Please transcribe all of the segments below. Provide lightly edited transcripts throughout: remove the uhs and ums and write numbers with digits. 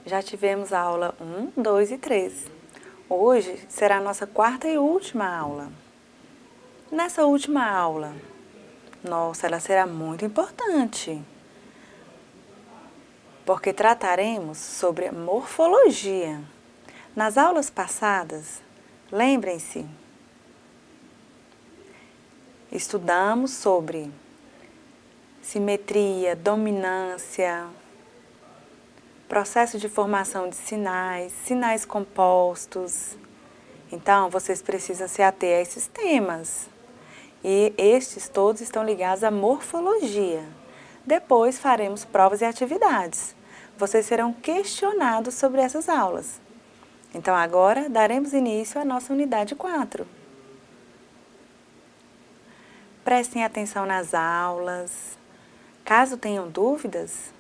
Já tivemos a aula 1, 2 e 3. Hoje será a nossa quarta e última aula. Nessa última aula, nossa, ela será muito importante, porque trataremos sobre morfologia. Nas aulas passadas, lembrem-se, estudamos sobre simetria, dominância, processo de formação de sinais, sinais compostos. Então, vocês precisam se ater a esses temas. E estes todos estão ligados à morfologia. Depois faremos provas e atividades. Vocês serão questionados sobre essas aulas. Então, agora daremos início à nossa unidade 4. Prestem atenção nas aulas. Caso tenham dúvidas,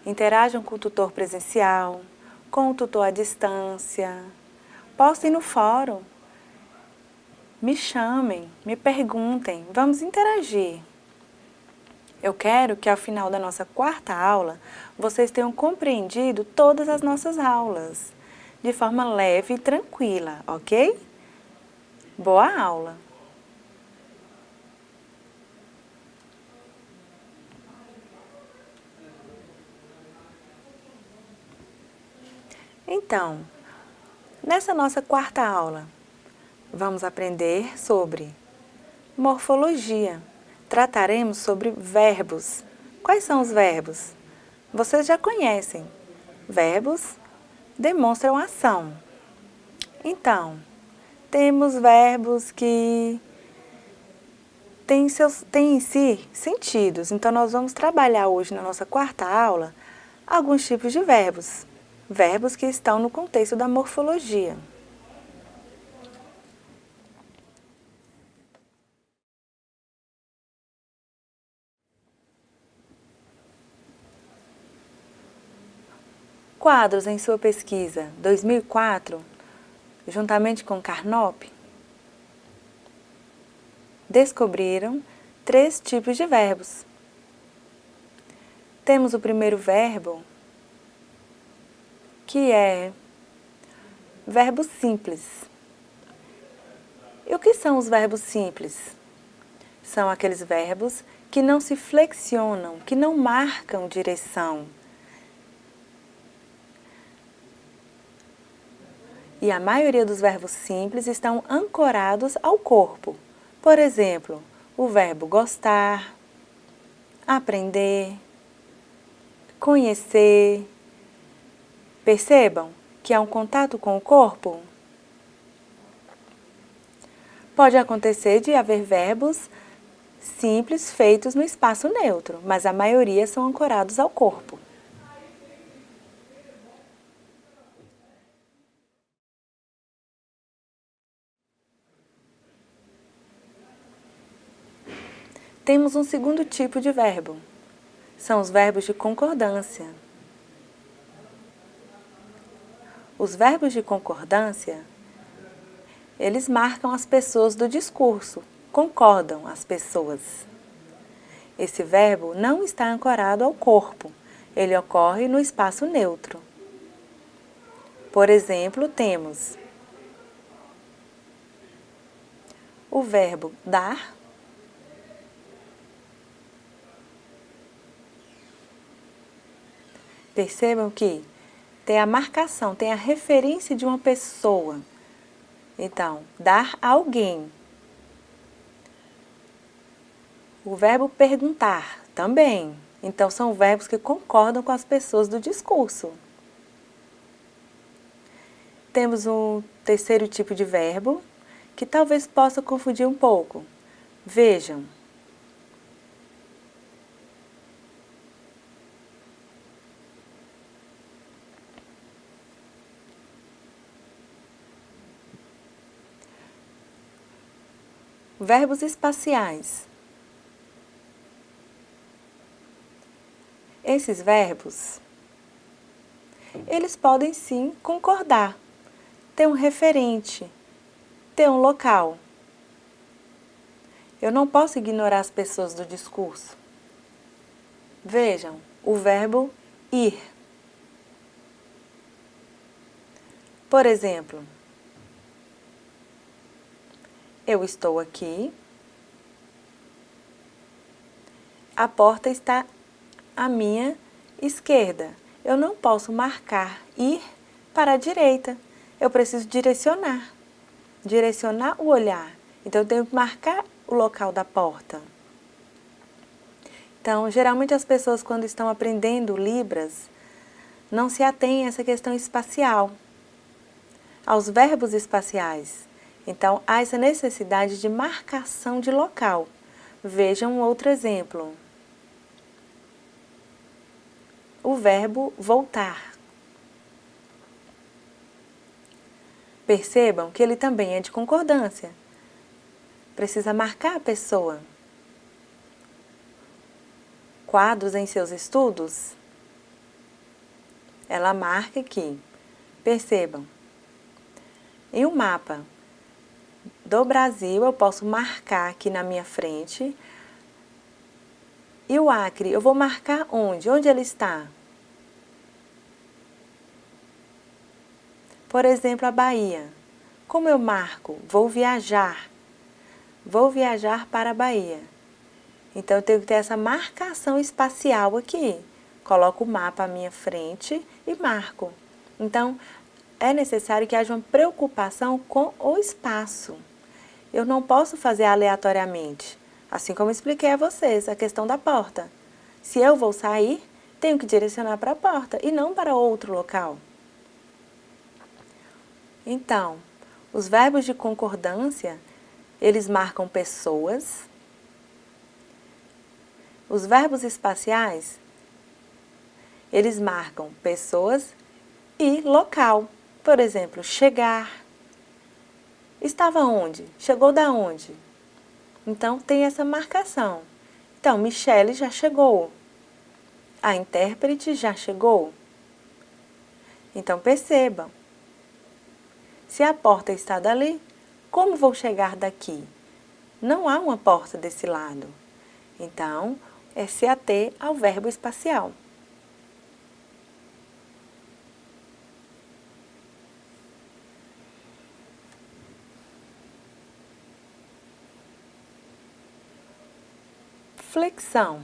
interajam com o tutor presencial, com o tutor à distância. Postem no fórum. Me chamem, me perguntem, vamos interagir. Eu quero que ao final da nossa quarta aula, vocês tenham compreendido todas as nossas aulas, de forma leve e tranquila, ok? Boa aula! Então, nessa nossa quarta aula, vamos aprender sobre morfologia. Trataremos sobre verbos. Quais são os verbos? Vocês já conhecem. Verbos demonstram ação. Então, temos verbos que têm em si sentidos. Então, nós vamos trabalhar hoje na nossa quarta aula alguns tipos de verbos. Verbos que estão no contexto da morfologia. Quadros em sua pesquisa 2004, juntamente com Carnop, descobriram 3 tipos de verbos. Temos o primeiro verbo, que é verbo simples. E o que são os verbos simples? São aqueles verbos que não se flexionam, que não marcam direção. E a maioria dos verbos simples estão ancorados ao corpo. Por exemplo, o verbo gostar, aprender, conhecer. Percebam que há um contato com o corpo? Pode acontecer de haver verbos simples feitos no espaço neutro, mas a maioria são ancorados ao corpo. Temos um segundo tipo de verbo. São os verbos de concordância. Os verbos de concordância, eles marcam as pessoas do discurso, concordam as pessoas. Esse verbo não está ancorado ao corpo, ele ocorre no espaço neutro. Por exemplo, temos o verbo dar, percebam que tem a marcação, tem a referência de uma pessoa. Então, dar a alguém. O verbo perguntar também. Então, são verbos que concordam com as pessoas do discurso. Temos um terceiro tipo de verbo, que talvez possa confundir um pouco. Vejam. Verbos espaciais. Esses verbos, eles podem sim concordar, ter um referente, ter um local. Eu não posso ignorar as pessoas do discurso. Vejam, o verbo ir. Por exemplo, eu estou aqui, a porta está à minha esquerda. Eu não posso marcar ir para a direita. Eu preciso direcionar o olhar. Então, eu tenho que marcar o local da porta. Então, geralmente as pessoas, quando estão aprendendo Libras, não se atêm a essa questão espacial, aos verbos espaciais. Então, há essa necessidade de marcação de local. Vejam um outro exemplo. O verbo voltar. Percebam que ele também é de concordância. Precisa marcar a pessoa. Quadros em seus estudos, ela marca aqui. Percebam. Em um mapa do Brasil, eu posso marcar aqui na minha frente. E o Acre, eu vou marcar onde? Onde ele está? Por exemplo, a Bahia. Como eu marco? Vou viajar. Vou viajar para a Bahia. Então, eu tenho que ter essa marcação espacial aqui. Coloco o mapa à minha frente e marco. Então, é necessário que haja uma preocupação com o espaço. Eu não posso fazer aleatoriamente. Assim como expliquei a vocês, a questão da porta. Se eu vou sair, tenho que direcionar para a porta e não para outro local. Então, os verbos de concordância, eles marcam pessoas. Os verbos espaciais, eles marcam pessoas e local. Por exemplo, chegar. Estava onde? Chegou da onde? Então, tem essa marcação. Então, Michele já chegou. A intérprete já chegou. Então, percebam. Se a porta está dali, como vou chegar daqui? Não há uma porta desse lado. Então, é se ater ao verbo espacial. Flexão.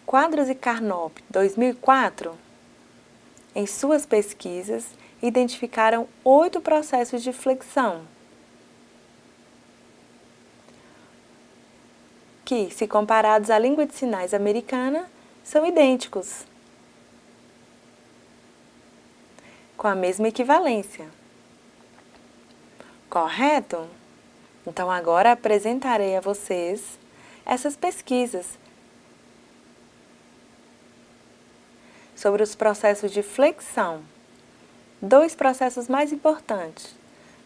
Quadros e Carnop, 2004, em suas pesquisas, identificaram 8 processos de flexão, que, se comparados à língua de sinais americana, são idênticos, com a mesma equivalência. Correto? Então, agora apresentarei a vocês essas pesquisas sobre os processos de flexão. 2 processos mais importantes: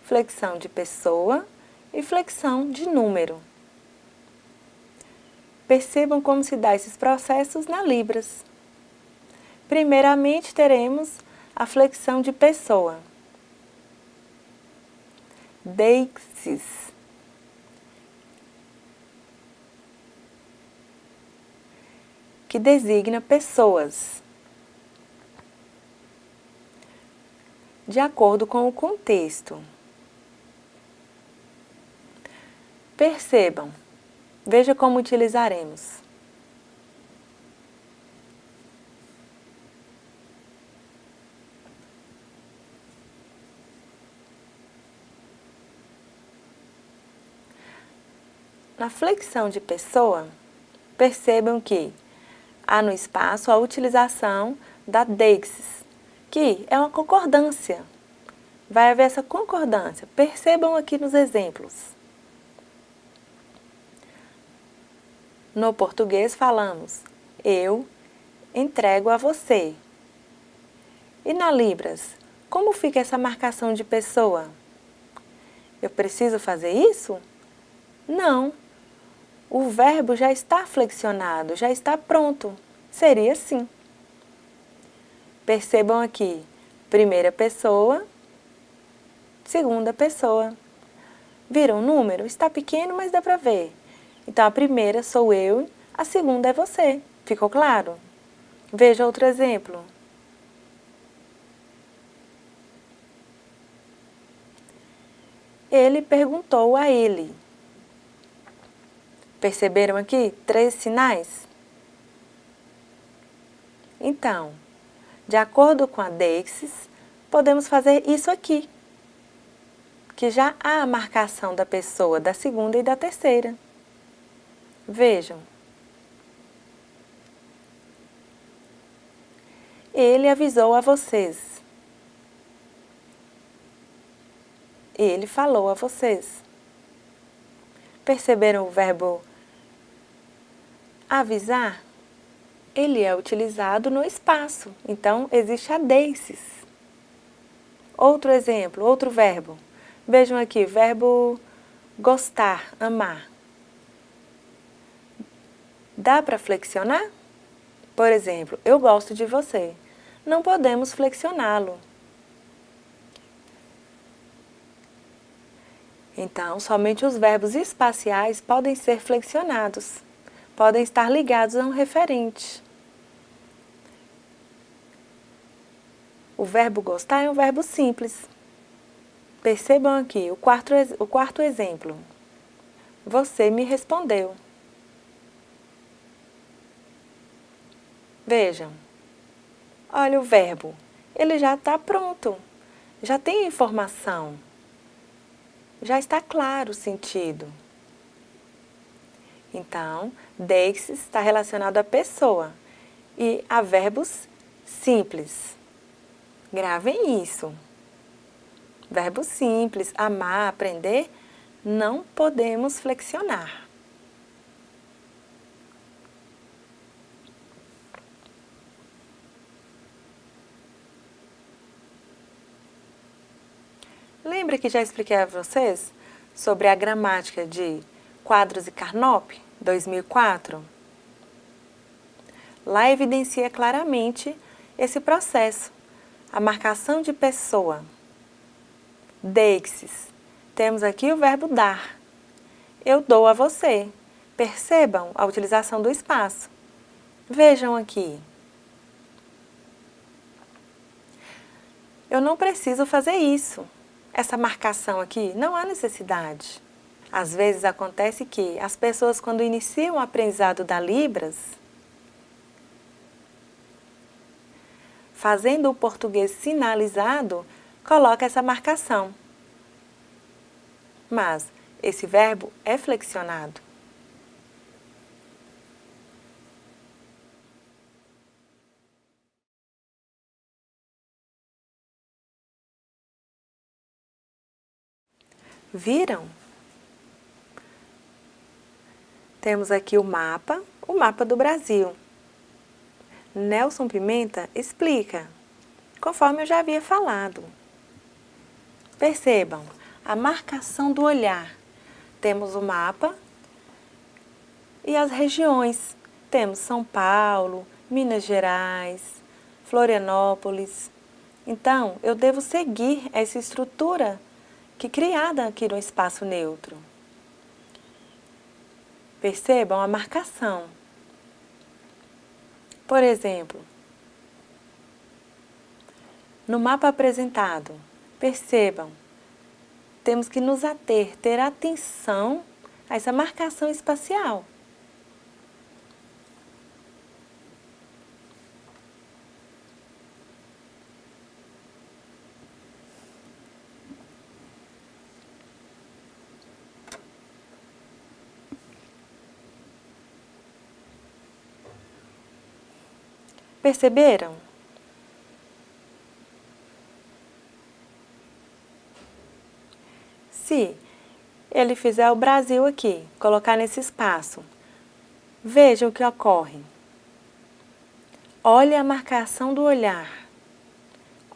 flexão de pessoa e flexão de número. Percebam como se dá esses processos na Libras. Primeiramente, teremos a flexão de pessoa. Deixis. Que designa pessoas. De acordo com o contexto. Percebam. Veja como utilizaremos. Na flexão de pessoa, percebam que há no espaço a utilização da deixis, que é uma concordância. Vai haver essa concordância. Percebam aqui nos exemplos. No português falamos, eu entrego a você. E na Libras, como fica essa marcação de pessoa? Eu preciso fazer isso? Não. O verbo já está flexionado, já está pronto. Seria assim. Percebam aqui, primeira pessoa, segunda pessoa. Viram o número? Está pequeno, mas dá para ver. Então, a primeira sou eu, a segunda é você. Ficou claro? Veja outro exemplo. Ele perguntou a ele. Perceberam aqui 3 sinais? Então, de acordo com a Deixis, podemos fazer isso aqui, que já há a marcação da pessoa da segunda e da terceira. Vejam. Ele avisou a vocês. Ele falou a vocês. Perceberam o verbo avisar? Ele é utilizado no espaço, então existe a Deixis. Outro exemplo, outro verbo. Vejam aqui, verbo gostar, amar. Dá para flexionar? Por exemplo, eu gosto de você. Não podemos flexioná-lo. Então, somente os verbos espaciais podem ser flexionados. Podem estar ligados a um referente. O verbo gostar é um verbo simples. Percebam aqui o quarto exemplo. Você me respondeu. Vejam. Olha o verbo. Ele já está pronto. Já tem a informação. Já está claro o sentido. Então, Deixis está relacionado à pessoa e a verbos simples. Gravem isso. Verbo simples, amar, aprender, não podemos flexionar. Lembra que já expliquei a vocês sobre a gramática de Quadros e Carnop, 2004? Lá evidencia claramente esse processo, a marcação de pessoa. Deixis. Temos aqui o verbo dar. Eu dou a você. Percebam a utilização do espaço. Vejam aqui. Eu não preciso fazer isso. Essa marcação aqui, não há necessidade. Às vezes acontece que as pessoas, quando iniciam o aprendizado da Libras, fazendo o português sinalizado, coloca essa marcação. Mas esse verbo é flexionado. Viram? Temos aqui o mapa do Brasil. Nelson Pimenta explica, conforme eu já havia falado. Percebam, a marcação do olhar. Temos o mapa e as regiões. Temos São Paulo, Minas Gerais, Florianópolis. Então, eu devo seguir essa estrutura que criada aqui no espaço neutro. Percebam a marcação. Por exemplo, no mapa apresentado, percebam, temos que nos ater, ter atenção a essa marcação espacial. Perceberam? Se ele fizer o Brasil aqui, colocar nesse espaço, vejam o que ocorre. Olha a marcação do olhar.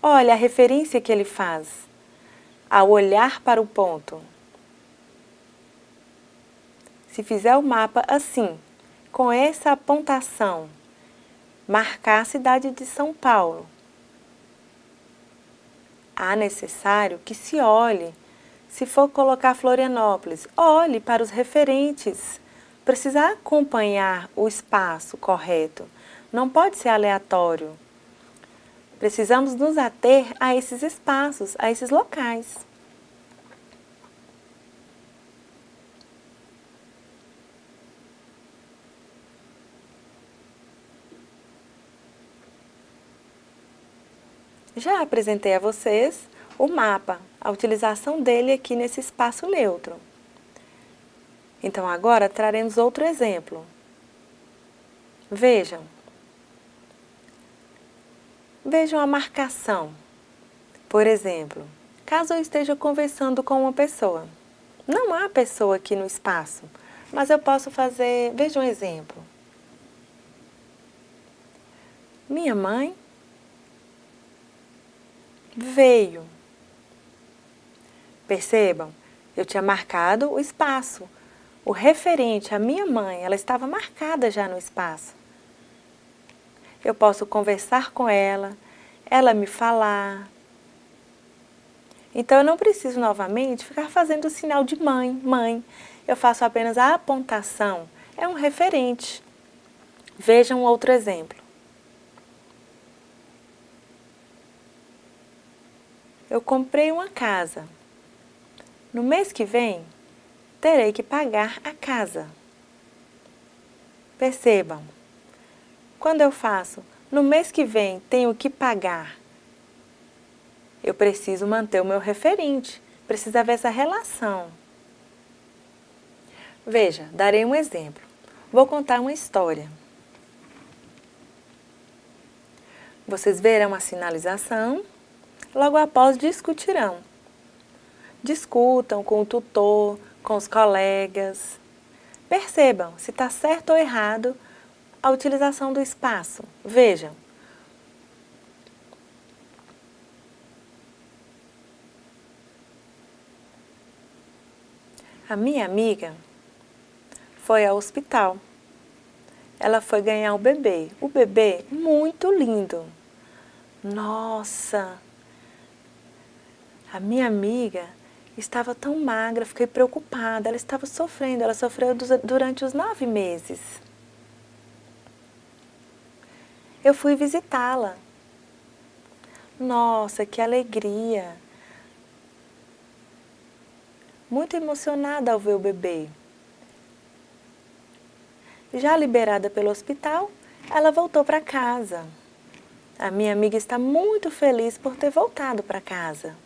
Olha a referência que ele faz ao olhar para o ponto. Se fizer o mapa assim, com essa apontação, marcar a cidade de São Paulo, há necessário que se olhe. Se for colocar Florianópolis, olhe para os referentes. Precisa acompanhar o espaço correto. Não pode ser aleatório. Precisamos nos ater a esses espaços, a esses locais. Já apresentei a vocês o mapa, a utilização dele aqui nesse espaço neutro. Então agora traremos outro exemplo. Vejam. Vejam a marcação. Por exemplo, caso eu esteja conversando com uma pessoa, não há pessoa aqui no espaço, mas eu posso fazer, veja um exemplo. Minha mãe veio. Percebam, eu tinha marcado o espaço. O referente à minha mãe, ela estava marcada já no espaço. Eu posso conversar com ela me falar. Então eu não preciso novamente ficar fazendo o sinal de mãe, mãe. Eu faço apenas a apontação. É um referente. Vejam outro exemplo. Eu comprei uma casa. No mês que vem, terei que pagar a casa. Percebam, quando eu faço no mês que vem tenho que pagar, eu preciso manter o meu referente, precisa haver essa relação. Veja, darei um exemplo. Vou contar uma história. Vocês verão a sinalização, logo após discutirão. Discutam com o tutor, com os colegas. Percebam se está certo ou errado a utilização do espaço. Vejam. A minha amiga foi ao hospital. Ela foi ganhar o bebê. O bebê muito lindo. Nossa! A minha amiga estava tão magra, fiquei preocupada. Ela estava sofrendo, ela sofreu durante os 9 meses. Eu fui visitá-la. Nossa, que alegria! Muito emocionada ao ver o bebê. Já liberada pelo hospital, ela voltou para casa. A minha amiga está muito feliz por ter voltado para casa.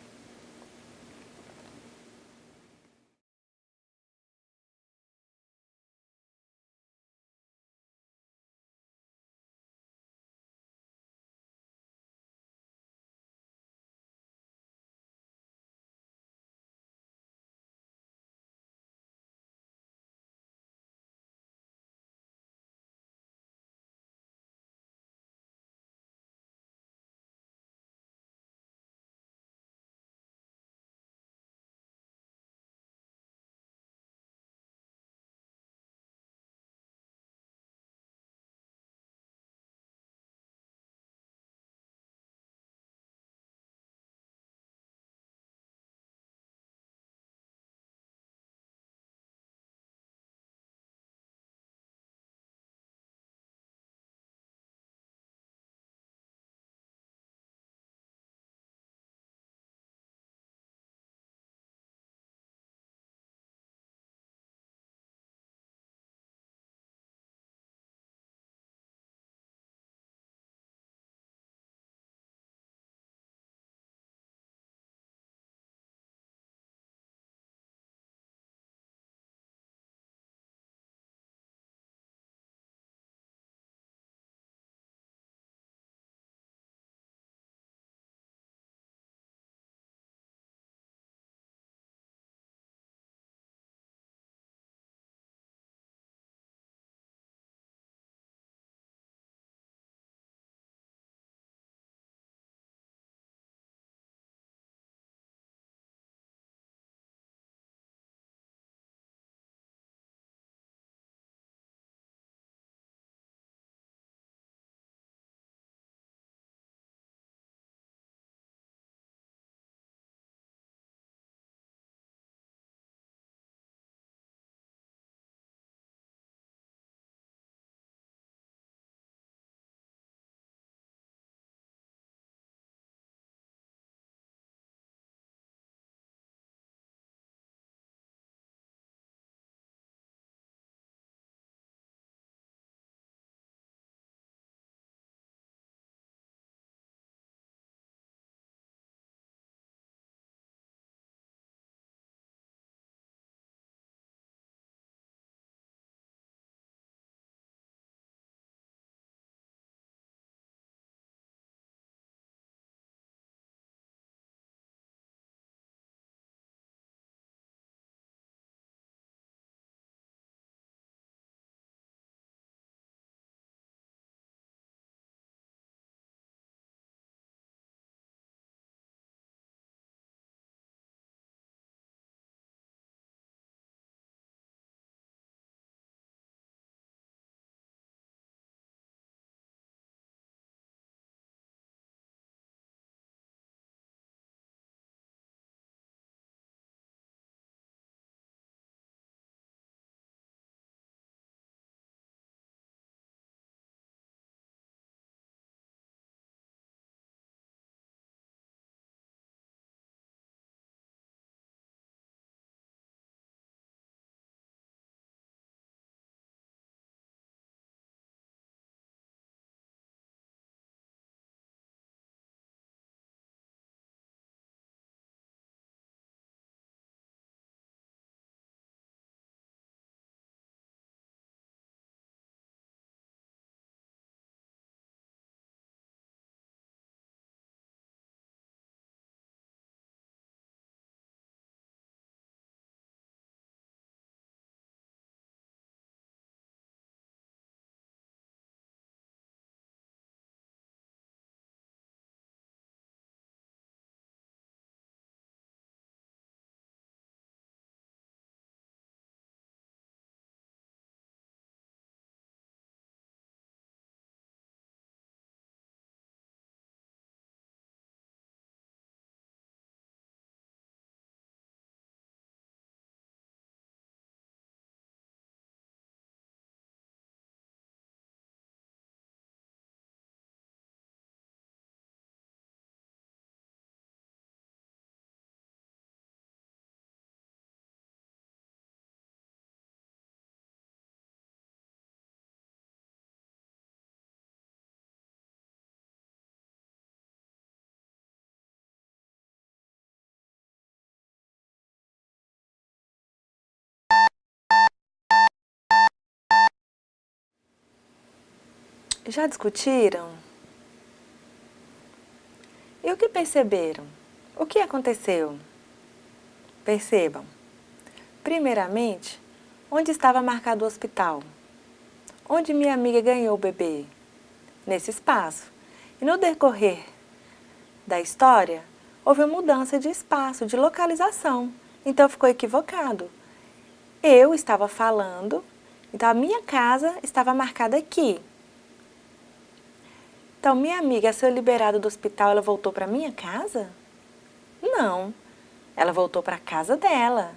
Já discutiram? E o que perceberam? O que aconteceu? Percebam. Primeiramente, onde estava marcado o hospital? Onde minha amiga ganhou o bebê? Nesse espaço. E no decorrer da história, houve uma mudança de espaço, de localização. Então ficou equivocado. Eu estava falando, então a minha casa estava marcada aqui. Então minha amiga, ao ser liberada do hospital, ela voltou para minha casa? Não, ela voltou para a casa dela.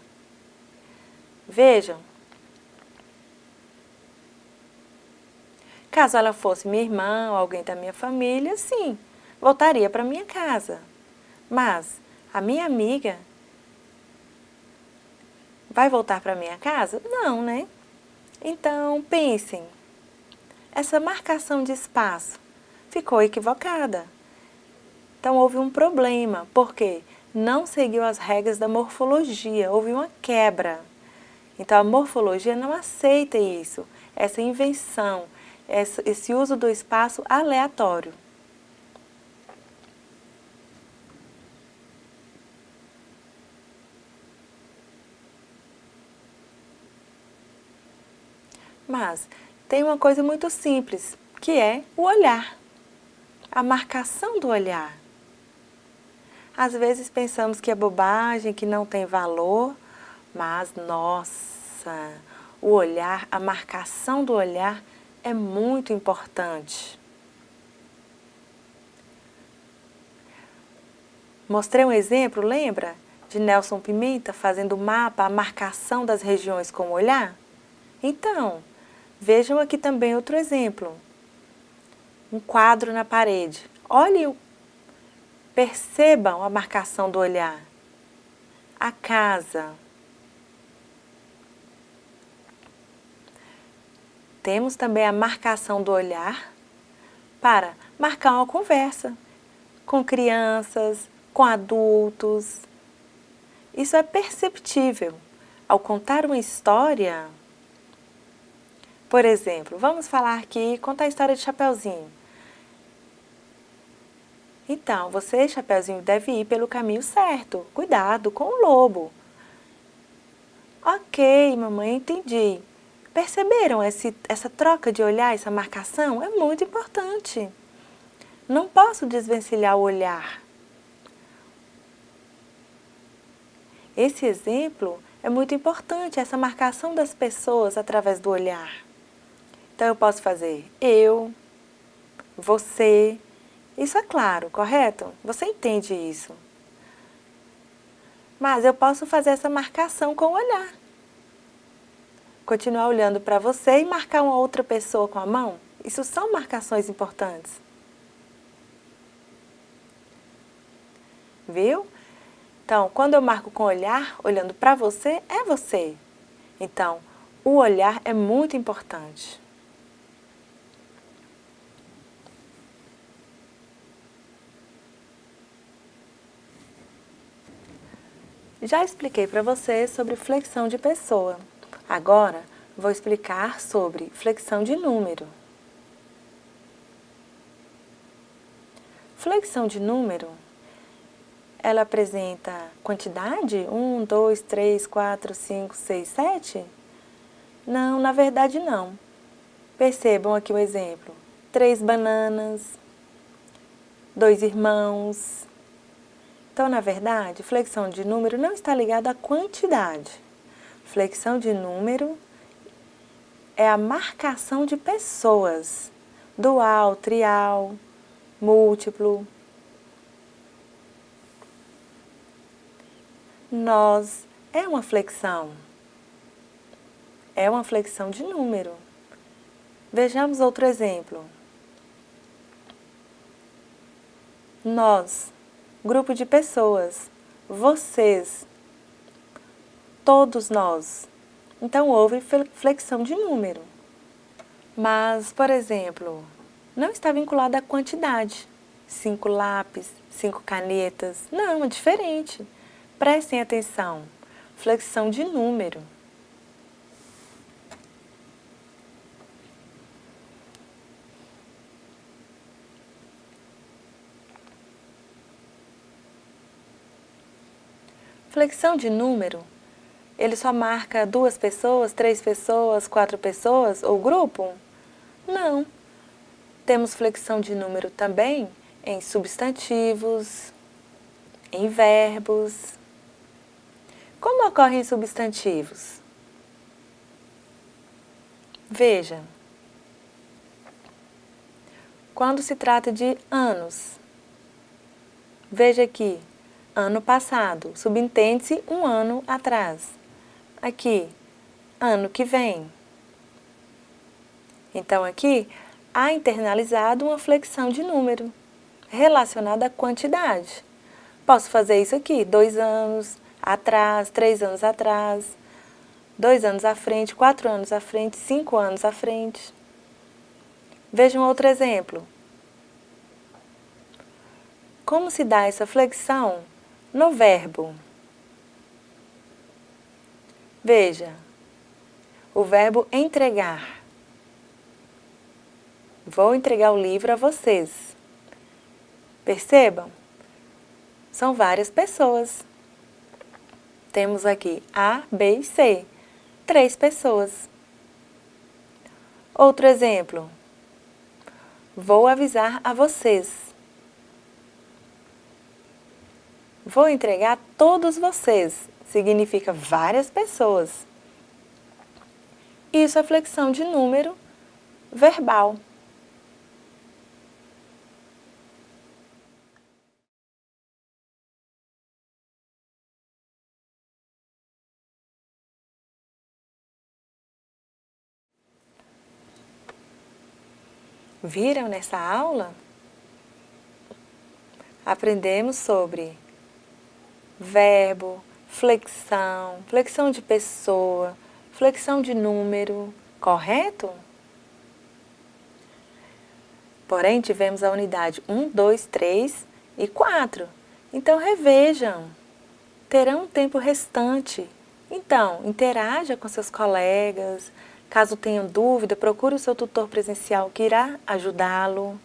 Vejam, caso ela fosse minha irmã ou alguém da minha família, sim, voltaria para minha casa. Mas a minha amiga vai voltar para minha casa? Não, né? Então, pensem, essa marcação de espaço ficou equivocada. Então, houve um problema, porque não seguiu as regras da morfologia, houve uma quebra. Então, a morfologia não aceita isso, essa invenção, esse uso do espaço aleatório. Mas tem uma coisa muito simples, que é o olhar, a marcação do olhar. Às vezes pensamos que é bobagem, que não tem valor, mas, nossa, o olhar, a marcação do olhar é muito importante. Mostrei um exemplo, lembra? De Nelson Pimenta fazendo o mapa, a marcação das regiões com o olhar? Então, vejam aqui também outro exemplo. Um quadro na parede. Olhem, percebam a marcação do olhar. A casa. Temos também a marcação do olhar para marcar uma conversa com crianças, com adultos. Isso é perceptível. Ao contar uma história, por exemplo, vamos falar aqui, contar a história de Chapeuzinho. Então, você, Chapeuzinho, deve ir pelo caminho certo. Cuidado com o lobo. Ok, mamãe, entendi. Perceberam essa troca de olhar, essa marcação? É muito importante. Não posso desvencilhar o olhar. Esse exemplo é muito importante, essa marcação das pessoas através do olhar. Então, eu posso fazer eu, você. Isso é claro, correto? Você entende isso. Mas eu posso fazer essa marcação com o olhar. Continuar olhando para você e marcar uma outra pessoa com a mão. Isso são marcações importantes. Viu? Então, quando eu marco com o olhar, olhando para você, é você. Então, o olhar é muito importante. Já expliquei para você sobre flexão de pessoa. Agora, vou explicar sobre flexão de número. Flexão de número, ela apresenta quantidade? 1, 2, 3, 4, 5, 6, 7? Não, na verdade não. Percebam aqui o exemplo. 3 bananas, 2 irmãos. Então, na verdade, flexão de número não está ligada à quantidade. Flexão de número é a marcação de pessoas. Dual, trial, múltiplo. Nós é uma flexão. É uma flexão de número. Vejamos outro exemplo. Nós, grupo de pessoas. Vocês, todos nós. Então, houve flexão de número. Mas, por exemplo, não está vinculada à quantidade. 5 lápis, 5 canetas. Não, é diferente. Prestem atenção. Flexão de número. Flexão de número, ele só marca 2 pessoas, 3 pessoas, 4 pessoas ou grupo? Não. Temos flexão de número também em substantivos, em verbos. Como ocorre em substantivos? Veja, quando se trata de anos, veja aqui, ano passado, subentende-se um ano atrás. Aqui, ano que vem. Então aqui, há internalizado uma flexão de número relacionada à quantidade. Posso fazer isso aqui, 2 anos atrás, 3 anos atrás, 2 anos à frente, 4 anos à frente, 5 anos à frente. Veja um outro exemplo. Como se dá essa flexão no verbo? Veja, o verbo entregar. Vou entregar o livro a vocês. Percebam? São várias pessoas. Temos aqui A, B e C. 3 pessoas. Outro exemplo. Vou avisar a vocês. Vou entregar a todos vocês. Significa várias pessoas. Isso é flexão de número verbal. Viram nessa aula? Aprendemos sobre verbo, flexão, flexão de pessoa, flexão de número, correto? Porém, tivemos a unidade 1, 2, 3 e 4. Então, revejam. Terão um tempo restante. Então, interaja com seus colegas. Caso tenham dúvida, procure o seu tutor presencial que irá ajudá-lo.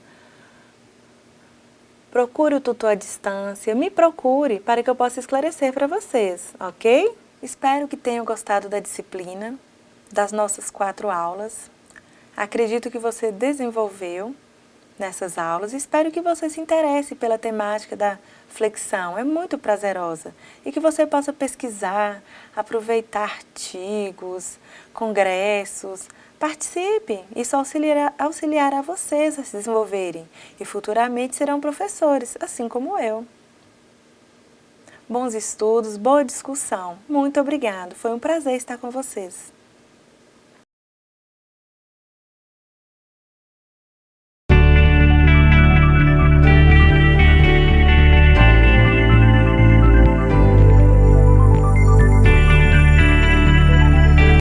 Procure o tutor à distância, me procure para que eu possa esclarecer para vocês, ok? Espero que tenham gostado da disciplina, das nossas 4 aulas. Acredito que você desenvolveu nessas aulas e espero que você se interesse pela temática da flexão. É muito prazerosa e que você possa pesquisar, aproveitar artigos, congressos. Participe, isso auxiliará vocês a se desenvolverem e futuramente serão professores, assim como eu. Bons estudos, boa discussão. Muito obrigado, foi um prazer estar com vocês.